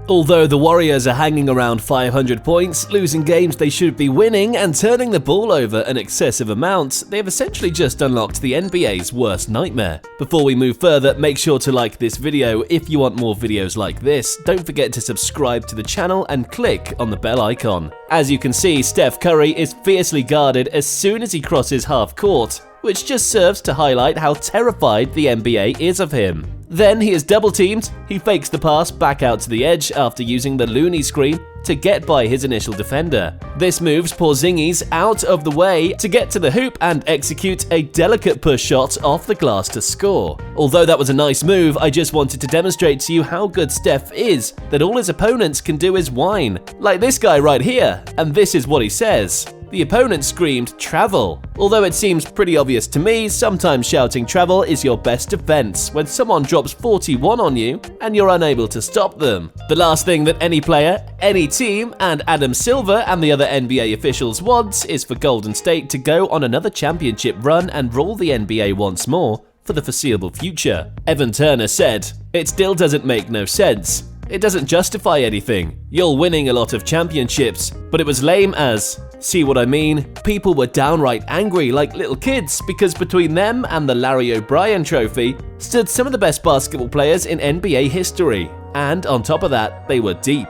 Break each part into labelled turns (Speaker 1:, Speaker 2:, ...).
Speaker 1: Although the Warriors are hanging around 500 points, losing games they should be winning, and turning the ball over an excessive amount, they have essentially just unlocked the NBA's worst nightmare. Before we move further, make sure to like this video. If you want more videos like this, don't forget to subscribe to the channel and click on the bell icon. As you can see, Steph Curry is fiercely guarded as soon as he crosses half court, which just serves to highlight how terrified the NBA is of him. Then he is double-teamed, he fakes the pass back out to the edge after using the Looney screen to get by his initial defender. This moves Porzingis out of the way to get to the hoop and execute a delicate push shot off the glass to score. Although that was a nice move, I just wanted to demonstrate to you how good Steph is, that all his opponents can do is whine. Like this guy right here, and this is what he says. The opponent screamed, "Travel." Although it seems pretty obvious to me, sometimes shouting travel is your best defense when someone drops 41 on you and you're unable to stop them. The last thing that any player, any team, and Adam Silver and the other NBA officials wants is for Golden State to go on another championship run and rule the NBA once more for the foreseeable future. Evan Turner said, "It still doesn't make no sense. It doesn't justify anything. You're winning a lot of championships, but it was lame as, see what I mean? People were downright angry like little kids because between them and the Larry O'Brien trophy stood some of the best basketball players in NBA history. And on top of that, they were deep."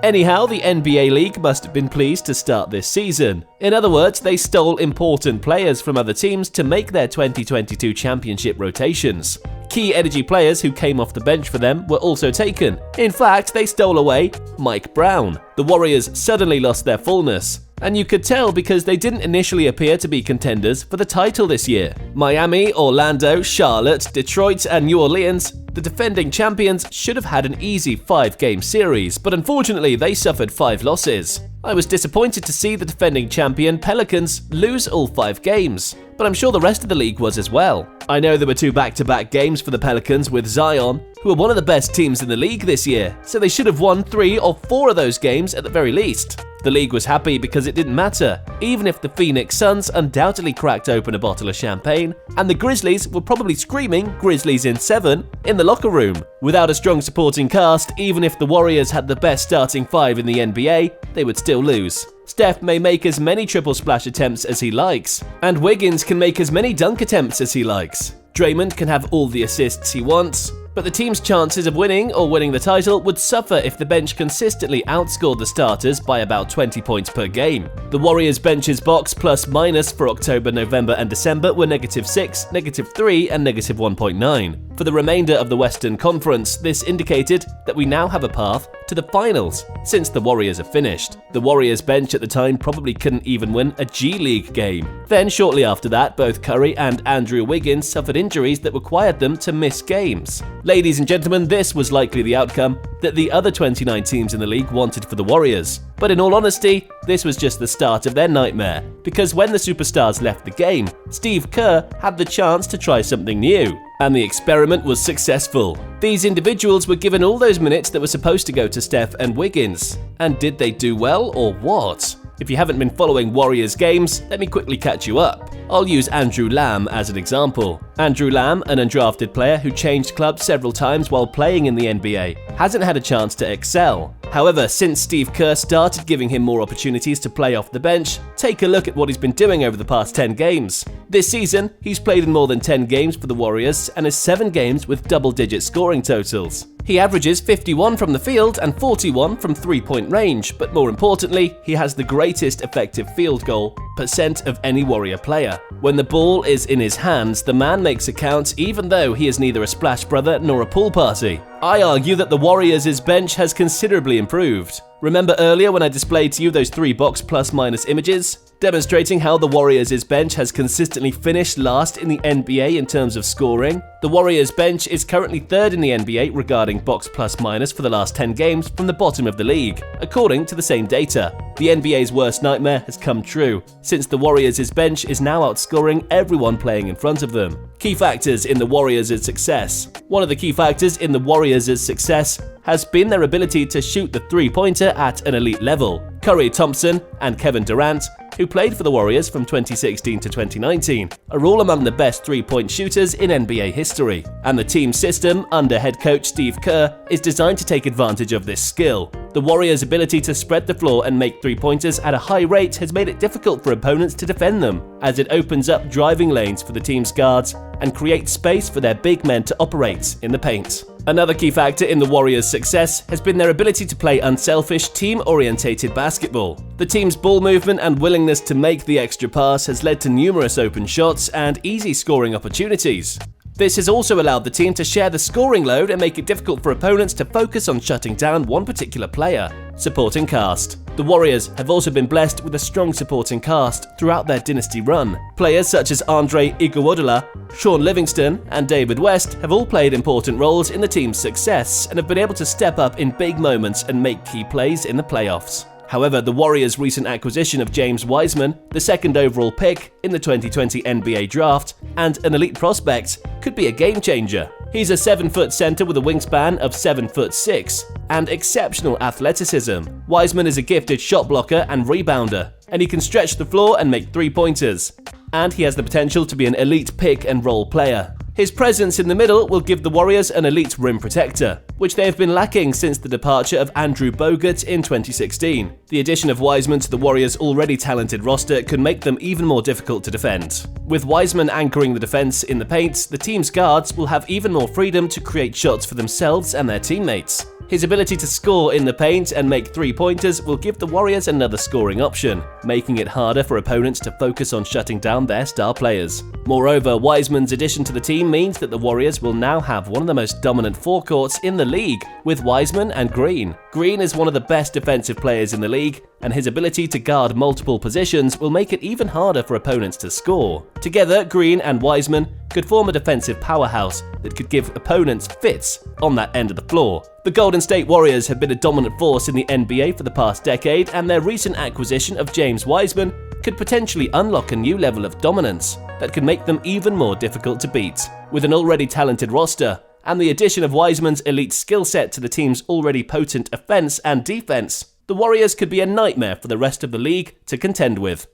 Speaker 1: Anyhow, the NBA League must have been pleased to start this season. In other words, they stole important players from other teams to make their 2022 championship rotations. Key energy players who came off the bench for them were also taken. In fact, they stole away Mike Brown. The Warriors suddenly lost their fullness. And you could tell because they didn't initially appear to be contenders for the title this year. Miami, Orlando, Charlotte, Detroit, and New Orleans, the defending champions, should have had an easy 5-game series, but unfortunately they suffered 5 losses. I was disappointed to see the defending champion Pelicans lose all 5 games, but I'm sure the rest of the league was as well. I know there were 2 back-to-back games for the Pelicans with Zion, who are one of the best teams in the league this year, so they should have won 3 or 4 of those games at the very least. The league was happy because it didn't matter, even if the Phoenix Suns undoubtedly cracked open a bottle of champagne, and the Grizzlies were probably screaming "Grizzlies in 7" in the locker room. Without a strong supporting cast, even if the Warriors had the best starting 5 in the NBA, they would still lose. Steph may make as many triple splash attempts as he likes, and Wiggins can make as many dunk attempts as he likes. Draymond can have all the assists he wants, but the team's chances of winning or winning the title would suffer if the bench consistently outscored the starters by about 20 points per game. The Warriors' bench's box plus minus for October, November, and December were -6, -3, and -1.9. For the remainder of the Western Conference, this indicated that we now have a path to the finals, since the Warriors are finished. The Warriors' bench at the time probably couldn't even win a G League game. Then shortly after that, both Curry and Andrew Wiggins suffered injuries that required them to miss games. Ladies and gentlemen, this was likely the outcome that the other 29 teams in the league wanted for the Warriors. But in all honesty, this was just the start of their nightmare, because when the superstars left the game, Steve Kerr had the chance to try something new. And the experiment was successful. These individuals were given all those minutes that were supposed to go to Steph and Wiggins. And did they do well or what? If you haven't been following Warriors games, let me quickly catch you up. I'll use Andrew Lamb as an example. Andrew Lamb, an undrafted player who changed clubs several times while playing in the NBA, hasn't had a chance to excel. However, since Steve Kerr started giving him more opportunities to play off the bench, take a look at what he's been doing over the past 10 games. This season, he's played in more than 10 games for the Warriors and has 7 games with double-digit scoring totals. He averages 51 from the field and 41 from three-point range, but more importantly, he has the greatest effective field goal percent of any Warrior player. When the ball is in his hands, the man makes it count even though he is neither a splash brother nor a pool party. I argue that the Warriors' bench has considerably improved. Remember earlier when I displayed to you those 3 box plus-minus images? Demonstrating how the Warriors' bench has consistently finished last in the NBA in terms of scoring. The Warriors' bench is currently 3rd in the NBA regarding box plus-minus for the last 10 games from the bottom of the league, according to the same data. The NBA's worst nightmare has come true, since the Warriors' bench is now outscoring everyone playing in front of them. Key factors in the Warriors' success. One of the key factors in the Warriors' success has been their ability to shoot the three-pointer at an elite level. Curry Thompson and Kevin Durant, who played for the Warriors from 2016 to 2019, are all among the best three-point shooters in NBA history, and the team system under head coach Steve Kerr is designed to take advantage of this skill. The Warriors' ability to spread the floor and make three-pointers at a high rate has made it difficult for opponents to defend them, as it opens up driving lanes for the team's guards and creates space for their big men to operate in the paint. Another key factor in the Warriors' success has been their ability to play unselfish, team-orientated basketball. The team's ball movement and willingness to make the extra pass has led to numerous open shots and easy scoring opportunities. This has also allowed the team to share the scoring load and make it difficult for opponents to focus on shutting down one particular player. Supporting cast. The Warriors have also been blessed with a strong supporting cast throughout their dynasty run. Players such as Andre Iguodala, Sean Livingston, and David West have all played important roles in the team's success and have been able to step up in big moments and make key plays in the playoffs. However, the Warriors' recent acquisition of James Wiseman, the second overall pick in the 2020 NBA draft, and an elite prospect, could be a game changer. He's a 7-foot center with a wingspan of 7'6" and exceptional athleticism. Wiseman is a gifted shot blocker and rebounder, and he can stretch the floor and make three-pointers. And he has the potential to be an elite pick and roll player. His presence in the middle will give the Warriors an elite rim protector, which they have been lacking since the departure of Andrew Bogut in 2016. The addition of Wiseman to the Warriors' already talented roster could make them even more difficult to defend. With Wiseman anchoring the defense in the paint, the team's guards will have even more freedom to create shots for themselves and their teammates. His ability to score in the paint and make three-pointers will give the Warriors another scoring option, making it harder for opponents to focus on shutting down their star players. Moreover, Wiseman's addition to the team means that the Warriors will now have one of the most dominant forecourts in the league, with Wiseman and Green. Green is one of the best defensive players in the league, and his ability to guard multiple positions will make it even harder for opponents to score. Together, Green and Wiseman could form a defensive powerhouse that could give opponents fits on that end of the floor. The Golden State Warriors have been a dominant force in the NBA for the past decade, and their recent acquisition of James Wiseman could potentially unlock a new level of dominance that could make them even more difficult to beat. With an already talented roster, and the addition of Wiseman's elite skill set to the team's already potent offense and defense, the Warriors could be a nightmare for the rest of the league to contend with.